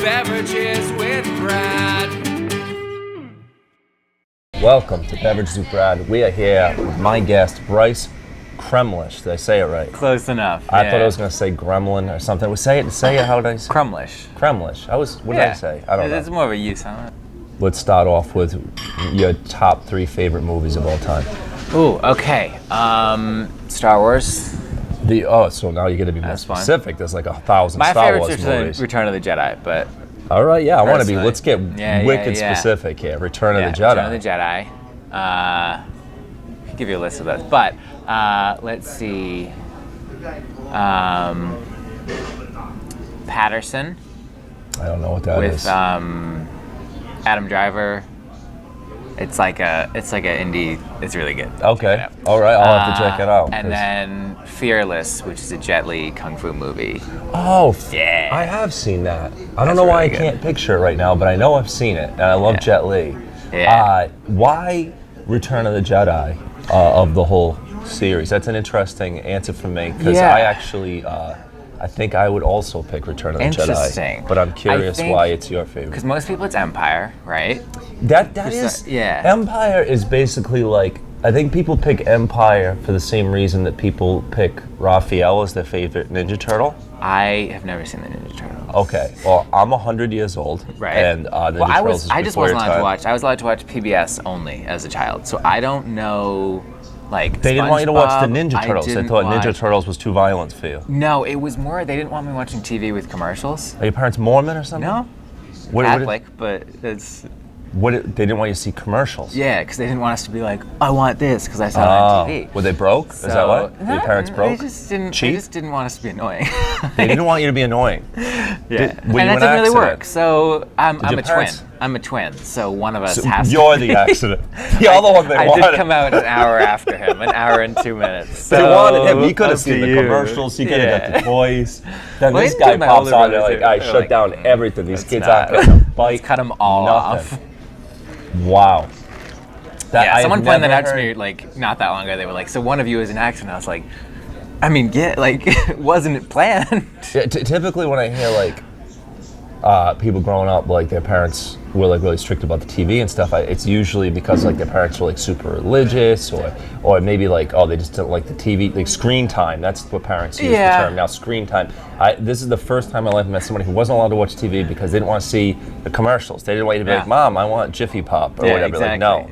Beverages with Brad. Welcome to Beverages with Brad. We are here with my guest, Bryce Crumlish. Did I say it right? Close enough. I thought I was going to say gremlin or something. Say it. How did I say it? Crumlish. Crumlish. What did I say? I don't know. It's more of a use, huh? Let's start off with your top 3 favorite movies of all time. Ooh, okay. Star Wars. So now you're going to be more specific. There's like 1,000 My Star Wars favorite's movies. Return of the Jedi, but... All right, yeah, I want to be. Personally. Let's get wicked specific here. Return of the Jedi. Return of the Jedi. I could give you a list of those, but let's see. Patterson. I don't know what that is. With Adam Driver. It's like a indie. It's really good. Okay. All right. I'll have to check it out. And then Fearless, which is a Jet Li kung fu movie. Oh, yeah. I have seen that. I don't know why I can't picture it right now, but I know I've seen it, and I love Jet Li. Yeah. Why Return of the Jedi of the whole series? That's an interesting answer for me, because I actually, I think I would also pick Return of the Jedi. But I'm curious why it's your favorite. Because most people it's Empire, right? That is, Empire is basically like, I think people pick Empire for the same reason that people pick Raphael as their favorite Ninja Turtle. I have never seen the Ninja Turtles. Okay, well, I'm 100 years old, right? And Ninja Turtles is I just wasn't allowed time. to watch. I was allowed to watch PBS only as a child, so I don't know. Like they didn't want you to watch the Ninja Turtles. They thought Ninja Turtles was too violent for you. No, it was more. They didn't want me watching TV with commercials. Are your parents Mormon or something? No, Catholic, but it's. They didn't want you to see commercials? Yeah, because they didn't want us to be like, I want this, because I saw it on TV. Were they broke? Is that why? Were your parents broke? They just didn't. Cheap? They just didn't want us to be annoying. They didn't want you to be annoying. Yeah, and that didn't really work. So I'm a twin. I'm a twin, so one of us has to. You're the accident. You're the one they wanted. I did come out an hour after him, an hour and 2 minutes. So they wanted him. He could have seen the commercials. He could have got the toys. Then this guy pops on there like, I shut down everything. These kids aren't getting a bite. Cut them all off. Wow. Someone pointed that out to me like not that long ago. They were like, "So one of you is an actor," and I was like, "I mean, wasn't it planned?" Yeah, typically, when I hear like people growing up, like their parents were like really strict about the TV and stuff, it's usually because like their parents were like super religious, or maybe like they just didn't like the TV, like screen time. That's what parents use the term now. Screen time. This is the first time in my life I met somebody who wasn't allowed to watch TV because they didn't want to see the commercials. They didn't want you to be like, "Mom, I want Jiffy Pop" or whatever. Exactly, like, no,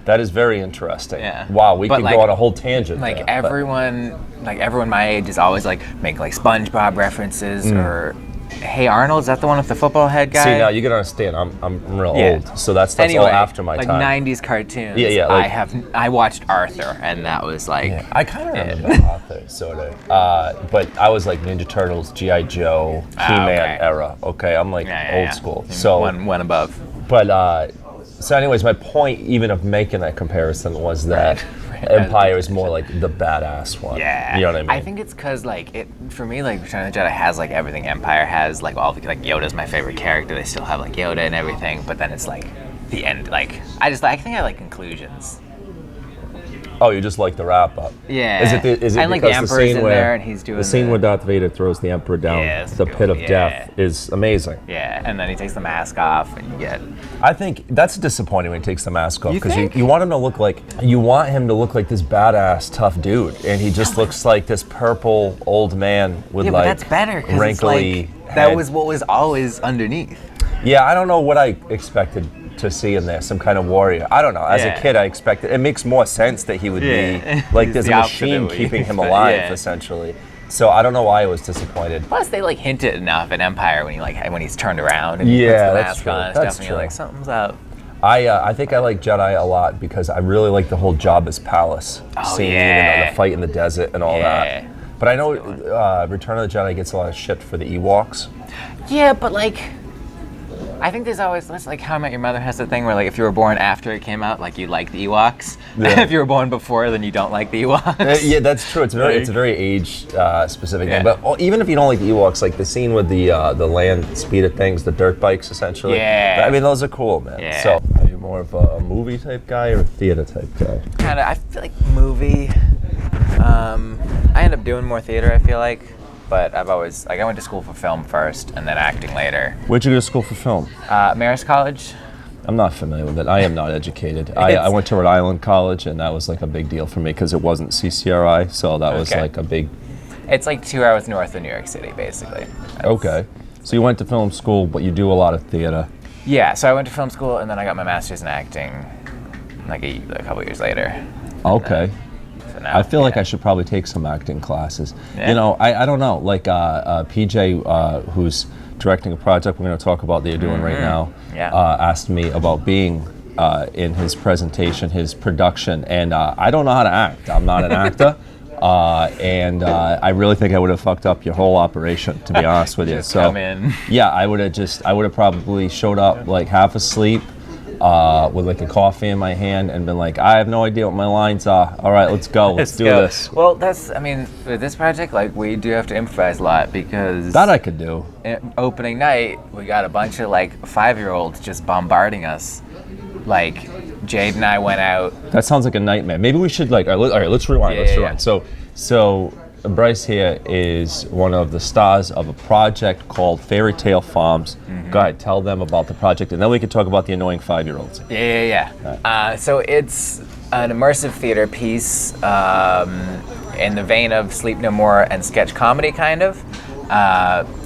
that is very interesting. Yeah. Wow, we could go on a whole tangent. Like everyone my age is always like make like SpongeBob references or. Hey Arnold, is that the one with the football head guy? See, now you gotta understand, I'm real old, so that's all after my time. Like 90s cartoons. Yeah. I watched Arthur, and that was like. Yeah, I kind of remember Arthur, sort of. But I was like Ninja Turtles, G.I. Joe, He-Man era. Okay, I'm like old school. So one above. But so, anyways, my point even of making that comparison was that. Empire is more like the badass one. Yeah, you know what I mean. I think it's because for me, like Return of the Jedi has like everything. Empire has like all like Yoda's my favorite character. They still have like Yoda and everything, but then it's like the end. Like I think I like conclusions. Oh, you just like the wrap up. Yeah. Is it and like the Emperor's in there and he's doing the scene where Darth Vader throws the Emperor down the pit of death is amazing. Yeah, and then he takes the mask off and you get. I think that's disappointing when he takes the mask off because you want him to look like this badass tough dude, and he just looks like this purple old man with but that's better wrinkly. That was what was always underneath. Yeah, I don't know what I expected to see in there, some kind of warrior. I don't know. As a kid, I expected it makes more sense that he would be like there's a machine keeping him alive, essentially. So I don't know why I was disappointed. Plus, they like hinted enough in Empire when he's turned around and he puts the mask on and stuff, and you're like, something's up. I think I like Jedi a lot because I really like the whole Jabba's palace scene and the fight in the desert and all that. But I know Return of the Jedi gets a lot of shit for the Ewoks. Yeah, but like. I think there's always, that's like How I Met Your Mother has the thing where like if you were born after it came out, like you like the Ewoks. Yeah. If you were born before, then you don't like the Ewoks. Yeah, that's true. It's a very age specific thing. But even if you don't like the Ewoks, like the scene with the land speeder things, the dirt bikes essentially. Yeah. I mean, those are cool, man. Yeah. So are you more of a movie type guy or a theater type guy? Kind of. I feel like movie. I end up doing more theater, I feel like. but I've always I went to school for film first and then acting later. Where'd you go to school for film? Marist College. I'm not familiar with it. I am not educated. I went to Rhode Island College, and that was like a big deal for me because it wasn't CCRI, so that was like a big... It's like 2 hours north of New York City, basically. Okay. So you went to film school, but you do a lot of theater. Yeah, so I went to film school, and then I got my master's in acting like a couple years later. Okay. So now, I feel like I should probably take some acting classes. Yeah. You know, I don't know. Like PJ, who's directing a project we're going to talk about that you're doing right now, asked me about being in his presentation, his production, and I don't know how to act. I'm not an actor. And I really think I would have fucked up your whole operation, to be honest with you. Just come in. Yeah, I would have probably showed up like half asleep, with like a coffee in my hand and been like, I have no idea what my lines are. All right, let's go. Let's do this. Well, with this project, like we do have to improvise a lot because that I could do. Opening night, we got a bunch of like 5-year-olds just bombarding us. Like Jade and I went out. That sounds like a nightmare. Maybe we should like, all right, let's rewind. Rewind. So Bryce here is one of the stars of a project called Fairy Tale Farms. Mm-hmm. Go ahead, tell them about the project, and then we can talk about the annoying 5-year-olds. Yeah. Right. So it's an immersive theater piece in the vein of Sleep No More and sketch comedy, kind of.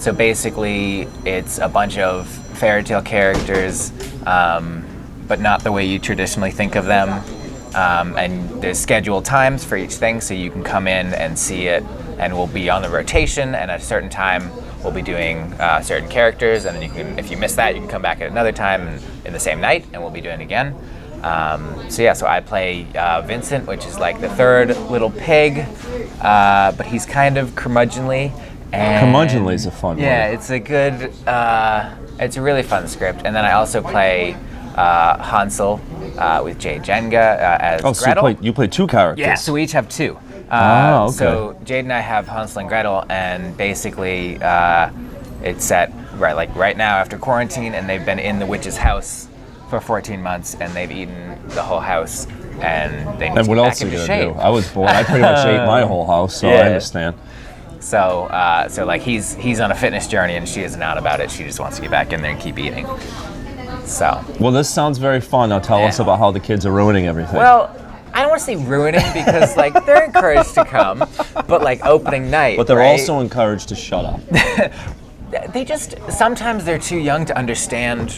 So basically, it's a bunch of fairy tale characters, but not the way you traditionally think of them. And there's scheduled times for each thing, so you can come in and see it, and we'll be on the rotation, and at a certain time we'll be doing certain characters, and then you can, if you miss that, you can come back at another time in the same night, and we'll be doing it again. So I play Vincent, which is like the third little pig, but he's kind of curmudgeonly. Curmudgeonly is a fun one. Yeah, it's a good, it's a really fun script. And then I also play Hansel with Jay Jenga as Gretel. So you play two characters. Yeah, so we each have two. Okay. So Jade and I have Hansel and Gretel, and basically it's set right now after quarantine, and they've been in the witch's house for 14 months, and they've eaten the whole house, and they need to get back into shape. Do? I was born. I pretty much ate my whole house, so I understand. So like he's on a fitness journey, and she is not about it. She just wants to get back in there and keep eating. So. Well, this sounds very fun. Now tell us about how the kids are ruining everything. Well, I don't want to say ruining because like they're encouraged to come, but like opening night. But they're also encouraged to shut up. They just sometimes they're too young to understand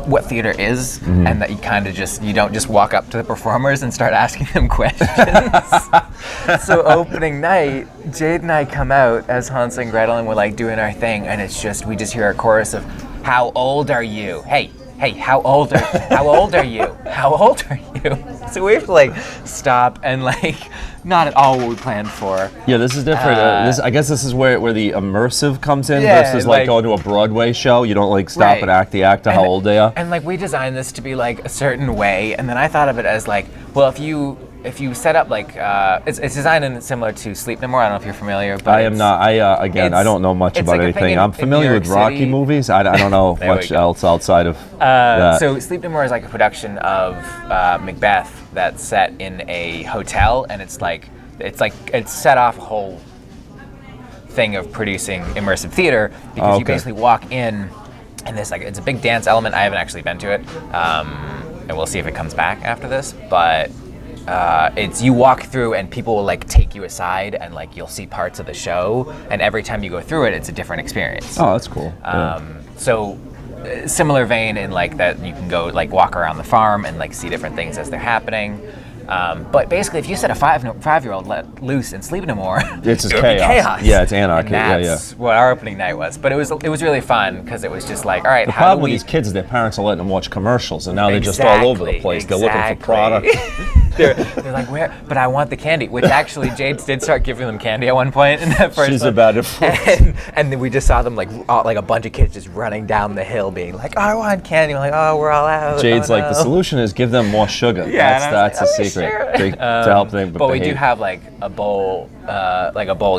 what theater is, and that you don't just walk up to the performers and start asking them questions. So opening night, Jade and I come out as Hansel and Gretel, and we're like doing our thing, and we just hear a chorus of, "How old are you? Hey, how old are you? How old are you?" So we have to like stop and like not at all what we planned for. Yeah, this is different. I guess this is where the immersive comes in versus like going to a Broadway show. You don't like stop and act the actor how old they are. And like we designed this to be like a certain way, and then I thought of it as like, well, if you set up like it's designed in similar to Sleep No More. I don't know if you're familiar, but I am not. I don't know much about like anything. I'm familiar with Rocky movies. I don't know much else outside of that. So Sleep No More is like a production of Macbeth that's set in a hotel, and it's set off a whole thing of producing immersive theater because you basically walk in, and there's like it's a big dance element. I haven't actually been to it, and we'll see if it comes back after this, but. It's you walk through and people will like take you aside and like you'll see parts of the show, and every time you go through it, it's a different experience. Oh, that's cool. So similar vein in like that you can go like walk around the farm and like see different things as they're happening. But basically, if you set a 5-year-old let loose and Sleep No More, it's just chaos. Yeah, it's anarchy. And that's what our opening night was. But it was really fun because it was just like, all right. The problem with these kids is their parents are letting them watch commercials, and now they're just all over the place. They're looking for product. They're like, where? But I want the candy. Which actually, Jade did start giving them candy at one point in that first. She's a bad influence. And then we just saw them like a bunch of kids just running down the hill, being like, "I want candy." We're like, "Oh, we're all out." Jade's like, the solution is give them more sugar. Yeah, that's the secret. Sure. To help them. But we do have like a bowl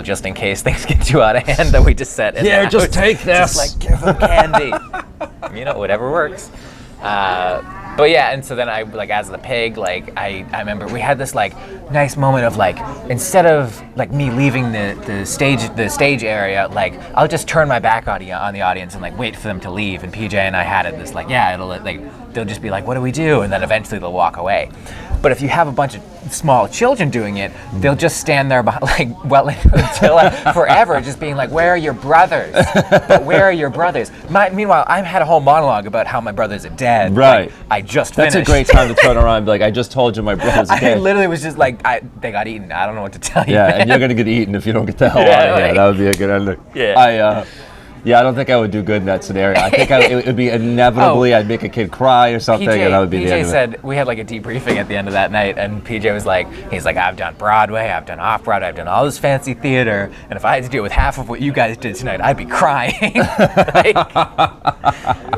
just in case things get too out of hand that we just set in. Yeah, just take this. Just like give them candy. Whatever works. But yeah, and so then I like as the pig, like I remember we had this like nice moment of like instead of like me leaving the stage area, like I'll just turn my back on the audience and like wait for them to leave. And PJ and I had it this like it'll like they'll just be like, what do we do? And then eventually they'll walk away. But if you have a bunch of small children doing it, they'll just stand there until forever, just being like, where are your brothers? But where are your brothers? Meanwhile, I've had a whole monologue about how my brothers are dead. Right. Like, I just finished. That's a great time to turn around and be like, I just told you my brothers are I dead. literally was just like, they got eaten. I don't know what to tell you. Yeah, man. and you're gonna get eaten if you don't get the hell Yeah, out of here. like- That would be a good ending. Yeah. I don't think I would do good in that scenario. I think it would be inevitably I'd make a kid cry or something, and that would be the end PJ of it. said, we had like a debriefing at the end of that night, and PJ was like, I've done Broadway, I've done off-Broadway, I've done all this fancy theater, and if I had to deal with half of what you guys did tonight, I'd be crying. Like,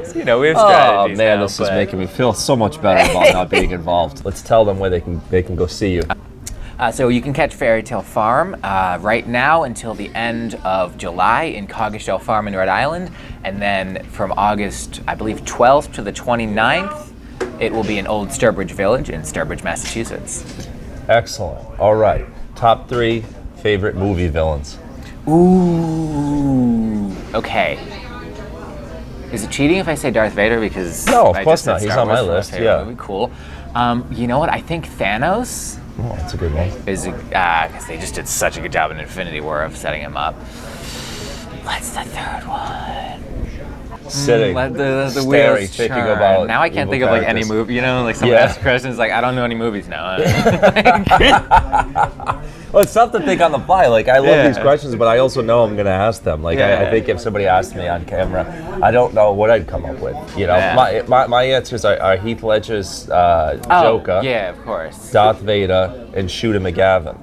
so, you know, we have Oh strategies man, now, this is but- making me feel so much better about not being involved. Let's tell them where they can go see you. So you can catch Fairy Tale Farm right now until the end of July in Coggeshall Farm in Rhode Island. And then from August, I believe, 12th to the 29th, it will be in Old Sturbridge Village in Sturbridge, Massachusetts. Excellent. All right. Top 3 favorite movie villains. Ooh. Okay. Is it cheating if I say Darth Vader? Because No, of I course just said not. He's Star on my Wars for list, favorite yeah. movie. Cool. You know what? I think Thanos Oh, that's a good one. is because they just did such a good job in Infinity War of setting him up. What's the third one? Sitting, Let the staring, wheels thinking turn. about Now I can't evil think of like any characters. movie. You know, like someone Yeah. asks questions like I don't know any movies now. Well, it's tough to think on the fly. Like, I love Yeah. these questions, but I also know I'm going to ask them. Like, Yeah. I think if somebody asked me on camera, I don't know what I'd come up with. You know, Yeah. my answers are Heath Ledger's Joker, Yeah, of course. Darth Vader, and Shooter McGavin.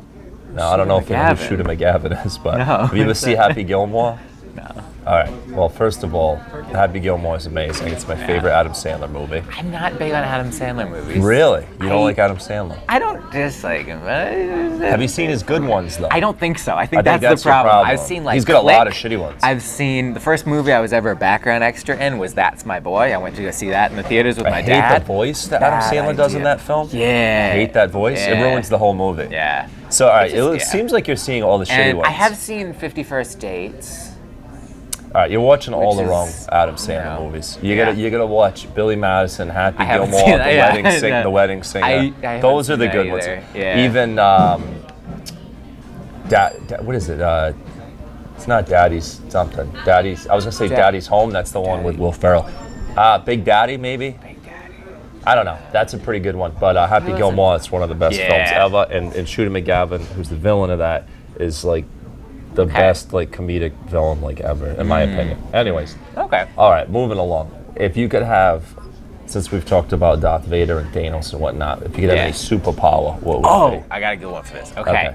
Now, I don't know if you know who McGavin. Shooter McGavin is, but No. have you ever seen Happy Gilmore? No. All right. Well, first of all, Happy Gilmore is amazing. It's my favorite Adam Sandler movie. I'm not big on Adam Sandler movies. Really? You don't I- like Adam Sandler? I don't dislike him. Have you seen his good ones, though? I don't think so. I think I think that's that's the your problem. problem. I've seen like He's got a lot of Click. shitty ones. I've seen the first movie I was ever a background extra in was That's My Boy. I went to go see that in the theaters with I my hate dad. the voice that Adam Bad Sandler does in idea. that film. Yeah. I hate that voice. It Yeah. ruins the whole movie. Yeah. So, all right, It's just- it yeah. seems like you're seeing all the shitty And ones. I have seen 51st Dates. All right, you're watching all the which wrong is, Adam Sandler know, movies. yeah. You gotta watch Billy Madison, Happy I haven't Gilmore, seen The it, yeah. Wedding Singer. No. The Wedding Singer. I haven't Those are seen the that good ones. either, yeah. Even what is it? It's not Daddy's something. Daddy's. I was gonna say Daddy's Home. That's the one with Will Ferrell. Big Daddy, maybe. Big Daddy. I don't know. That's a pretty good one. But Happy Gilmore, it's one of the best Yeah. films ever. And Shooter McGavin, who's the villain of that, is like the best like comedic villain like ever, in my opinion. Anyways, Okay. all right, moving along. If you could have, since we've talked about Darth Vader and Thanos and whatnot, if you could have Yeah. any superpower, what would it Oh, be? I got a good one for this. Okay.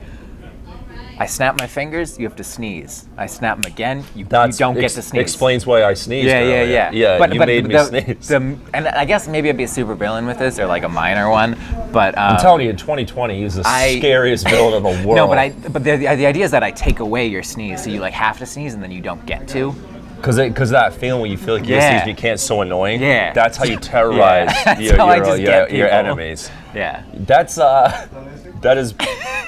I snap my fingers, you have to sneeze. I snap them again, you don't get to sneeze. Explains why I sneezed Yeah, earlier. yeah. Yeah, you made me sneeze. And I guess maybe I'd be a super villain with this, or like a minor one. But I'm telling you, in 2020, he's the scariest villain in the world. no, but the idea is that I take away your sneeze, so you like have to sneeze and then you don't get to. Because that feeling when you feel like you're Yeah. sneezing, you can't, so annoying. Yeah. That's how you terrorize That's your, how I your, just your, get your people. enemies. Yeah. That is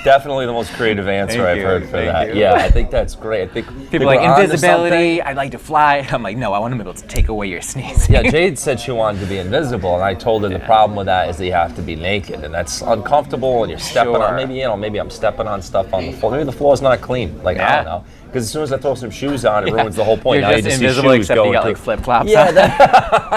definitely the most creative answer Thank I've you, heard for thank that. you. Yeah, I think that's great. I think People we're like onto invisibility. something. I'd like to fly. I'm like, no, I want to be able to take away your sneeze. Yeah, Jade said she wanted to be invisible, and I told her the problem with that is that you have to be naked, and that's uncomfortable, and you're stepping Sure. on. Maybe I'm stepping on stuff on the floor. Maybe the floor's not clean. Like I Yeah. don't know. Because as soon as I throw some shoes on, it ruins the whole point. You're Now just you just invisible, see shoes except you going got through. like flip flops. Yeah,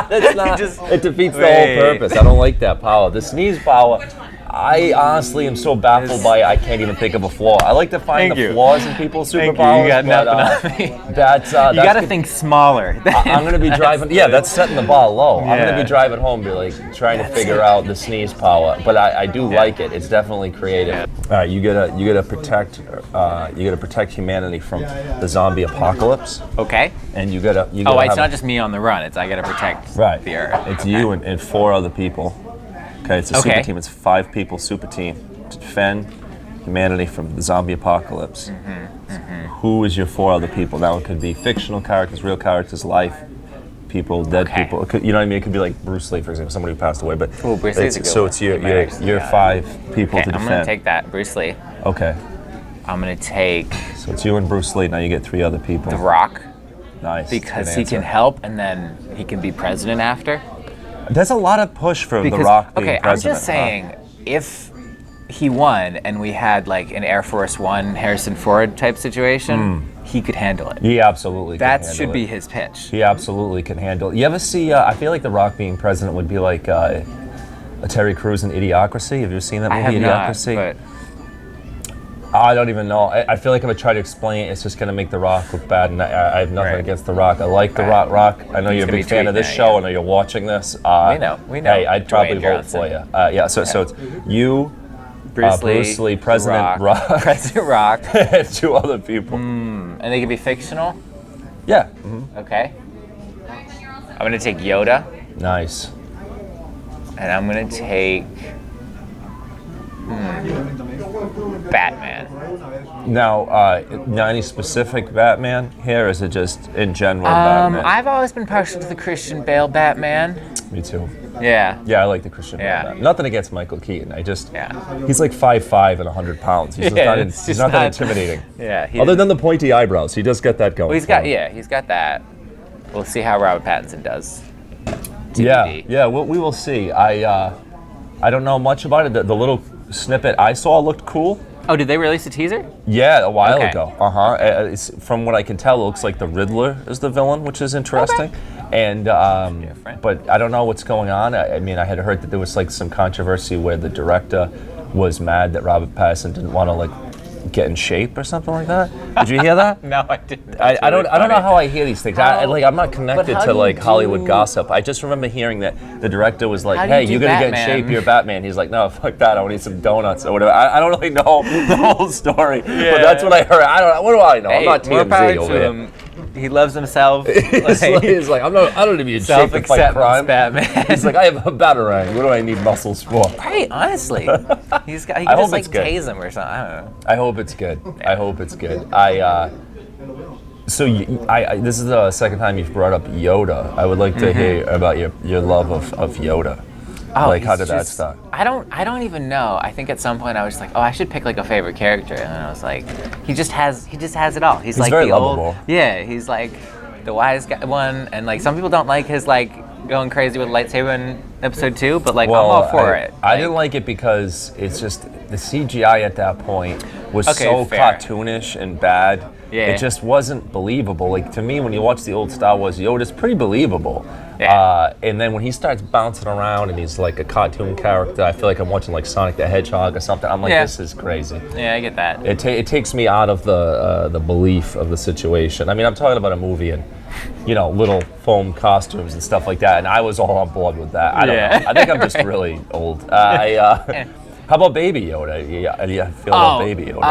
that's not. It defeats the whole Wait. purpose. I don't like that power. The sneeze power. I honestly am so baffled by it, I can't even think of a flaw. I like to find Thank the you. flaws in people's Thank you. superpowers. You got but, nothing on me. That's You that's got to good. think smaller. I'm gonna be driving. Yeah, that's setting the bar low. I'm Yeah. gonna be driving home, be like trying to figure out the sneeze power. But I do like it. It's definitely creative. All right, you gotta protect humanity from the zombie apocalypse, Okay. and you gotta. Oh, it's have not just me on the run. It's I got to protect right. the earth. It's Okay. you and 4 other people. Okay, it's a Okay. super team. It's 5 people super team to defend humanity from the zombie apocalypse. Who is your 4 other people? That one could be fictional characters, real characters, life. people, dead people. You know what I mean? It could be like Bruce Lee, for example, somebody who passed away. But Bruce Lee's a good so one. it's your 5 people to defend. I'm gonna take that, Bruce Lee. Okay. I'm gonna take So it's you and Bruce Lee. Now you get 3 other people. The Rock. Nice. Because he can help, and then he can be president after. There's a lot of push for The Rock being president. I'm just saying, if he won and we had like an Air Force One Harrison Ford type situation, he could handle it. He absolutely can handle it. That should be his pitch. He absolutely can handle it. You ever see, I feel like The Rock being president would be like a Terry Crews in Idiocracy. Have you seen that movie, I have Idiocracy? not, I don't even know. I feel like if I try to explain it, it's just going to make The Rock look bad, and I have nothing against The Rock. I like The Rock. I know you're a big fan of this show. I know you're watching this. We know. Hey, I'd probably vote for you. So it's you, Bruce Lee, President Rock. President Rock. And 2 other people. And they could be fictional? Yeah. Okay. I'm going to take Yoda. Nice. And I'm going to take... Batman. Now, any specific Batman here, or is it just in general Batman? I've always been partial to the Christian Bale Batman. Me too. Yeah. Yeah, I like the Christian Bale Batman. Nothing against Michael Keaton. He's like 5'5" and 100 pounds. He's not that intimidating. Yeah. Other than the pointy eyebrows, he does get that going. Well, he's got that. We'll see how Robert Pattinson does. TBD. Yeah. We will see. I don't know much about it. The little snippet I saw looked cool. Oh, did they release a teaser? Yeah, a while ago. From what I can tell, it looks like the Riddler is the villain, which is interesting. And but I don't know what's going on. I mean, I had heard that there was like some controversy where the director was mad that Robert Pattinson didn't want to like get in shape or something like that. Did you hear that? No, I didn't. I don't know how I hear these things. I'm not connected to like Hollywood gossip. I just remember hearing that the director was like, "Hey, you're gonna get in shape. You're Batman." He's like, "No, fuck that. I want to eat some donuts or whatever." I don't really know the whole story, but that's what I heard. I don't. What do I know? Hey, I'm not TMZ over here. He loves himself. He's like, I don't need to be in shape to fight crime. Batman. He's like, I have a batarang. What do I need muscles for? Right, honestly. He can just like tase him or something. I don't know. I hope it's good. I hope it's good. So this is the second time you've brought up Yoda. I would like to hear about your love of Yoda. Oh, like, how did that start? I don't even know. I think at some point I was just like, I should pick like a favorite character, and then I was like, he just has it all. He's like very the lovable. He's like the wise guy one, and like some people don't like his like going crazy with a lightsaber in episode 2, but like I'm all for it. I didn't like it because it's just the CGI at that point was so cartoonish and bad. Yeah. It just wasn't believable. Like, to me, when you watch the old Star Wars Yoda, it's pretty believable. Yeah. And then when he starts bouncing around and he's like a cartoon character, I feel like I'm watching like Sonic the Hedgehog or something. I'm like, this is crazy. Yeah, I get that. It takes me out of the belief of the situation. I mean, I'm talking about a movie and, little foam costumes and stuff like that, and I was all on board with that. I don't know. I think I'm just really old. How about Baby Yoda? You feel about Baby Yoda?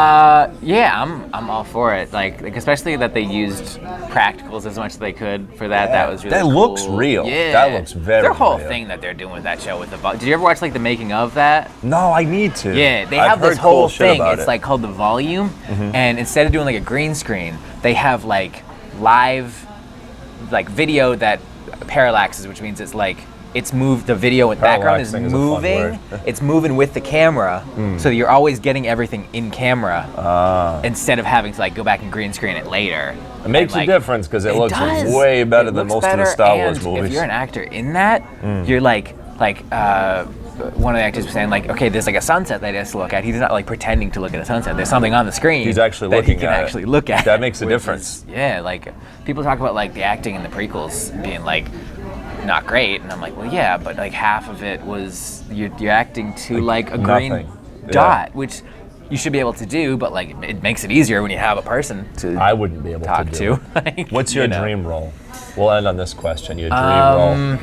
I'm all for it. Like especially that they used practicals as much as they could for that. Yeah. That was really cool. That looks real. Yeah. That looks very real. Their whole real. thing that they're doing with that show with the Did you ever watch like the making of that? No, I need to. Yeah, they have this whole thing. It's like called the Volume, and instead of doing like a green screen, they have like live, like video that parallaxes, which means it's like. It's moved. The video and background is moving. It's moving with the camera, so you're always getting everything in camera instead of having to like go back and green screen it later. It makes a difference because it looks way better than most of the Star Wars movies. If you're an actor in that, you're like one of the actors was saying like, okay, there's like a sunset that he has to look at. He's not like pretending to look at a sunset. There's something on the screen. He's actually looking that he can actually look at. That makes a difference. Like people talk about like the acting in the prequels being like. Not great, and I'm like, well, yeah, but like half of it was you're acting to like a green dot, which you should be able to do, but like it makes it easier when you have a person to. I wouldn't be able to do. Like, what's your dream role? We'll end on this question. Your dream role.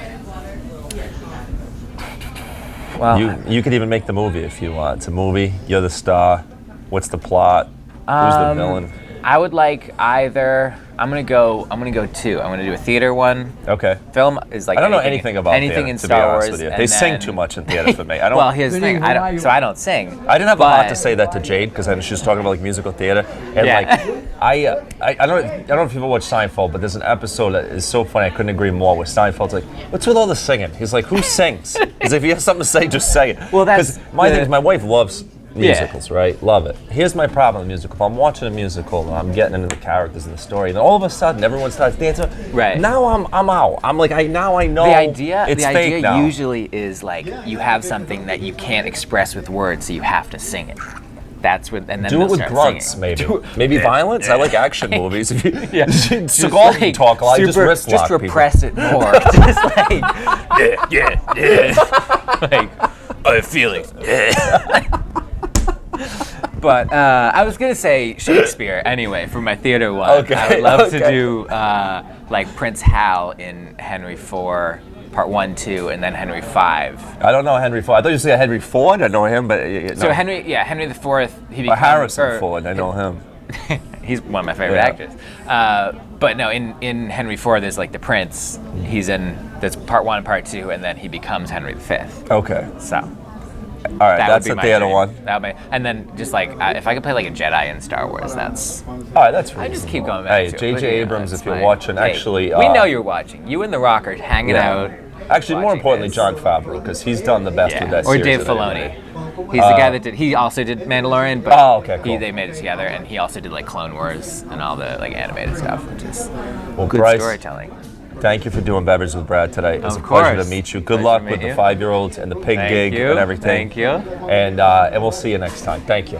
Well, you could even make the movie if you want. It's a movie. You're the star. What's the plot? Who's the villain? I would like either. I'm gonna go two. I'm gonna do a theater one. Okay. Film is like I don't know anything about anything theater, in to Star be honest Wars. with you. and They sing then- too much in theater for me. I don't. Well, here's the thing. I don't sing. I didn't have a lot but- to say that to Jade because she was talking about like musical theater, and Yeah. like I don't know if people watch Seinfeld, but there's an episode that is so funny. I couldn't agree more. Where Seinfeld's like, "What's with all the singing?" He's like, "Who sings?" He's like, "If you have something to say, just say it." Well, that's my the- thing is my wife loves musicals, right? Love it. Here's my problem with musical. If I'm watching a musical and I'm getting into the characters and the story, and all of a sudden everyone starts dancing. Right. Now I'm out. I'm like I know The idea, it's the fake idea now. usually is like you have something that you can't express with words, so you have to sing it. That's what, and then Do it they'll with start grunts, singing. maybe violence. I like action movies. If you, Just Seagal can talk a lot. Just wrist lock just people. repress it more. Just like like I feel it. But I was gonna say Shakespeare anyway for my theater one. Okay, I would love to okay. do like Prince Hal in Henry IV, Part 1, 2, and then Henry V. I don't know Henry Ford. I thought you said Henry Ford. I know him, but So no. Henry IV, he Or becomes Harrison Ford. I know him. He's one of my favorite Yeah. actors. But no, in Henry IV, there's like the Prince. He's in that's Part 1 and Part 2, and then he becomes Henry V. Okay. So All right. that That's would be the my theater dream. one. That would be, and then just like if I could play like a Jedi in Star Wars, that's. All right. That's I just reasonable. keep going back Hey, to it. J.J. But, you know, Abrams, that's if you're my- watching, hey, actually. we know you're watching. You and the Rock are hanging out. Actually, more watching importantly, this. John Favreau, because he's done the best with that Or series. Dave that Filoni. anyway. He's the guy that did. He also did Mandalorian, but Oh, okay, cool. they made it together, and he also did like Clone Wars and all the like animated stuff, which is Well, good Bryce, storytelling. thank you for doing Beverages with Brad today. It was Of a pleasure course. to meet you. Good Pleasure luck to with meet the you. 5-year-olds and the pig Thank gig you. and everything. Thank you. And we'll see you next time. Thank you.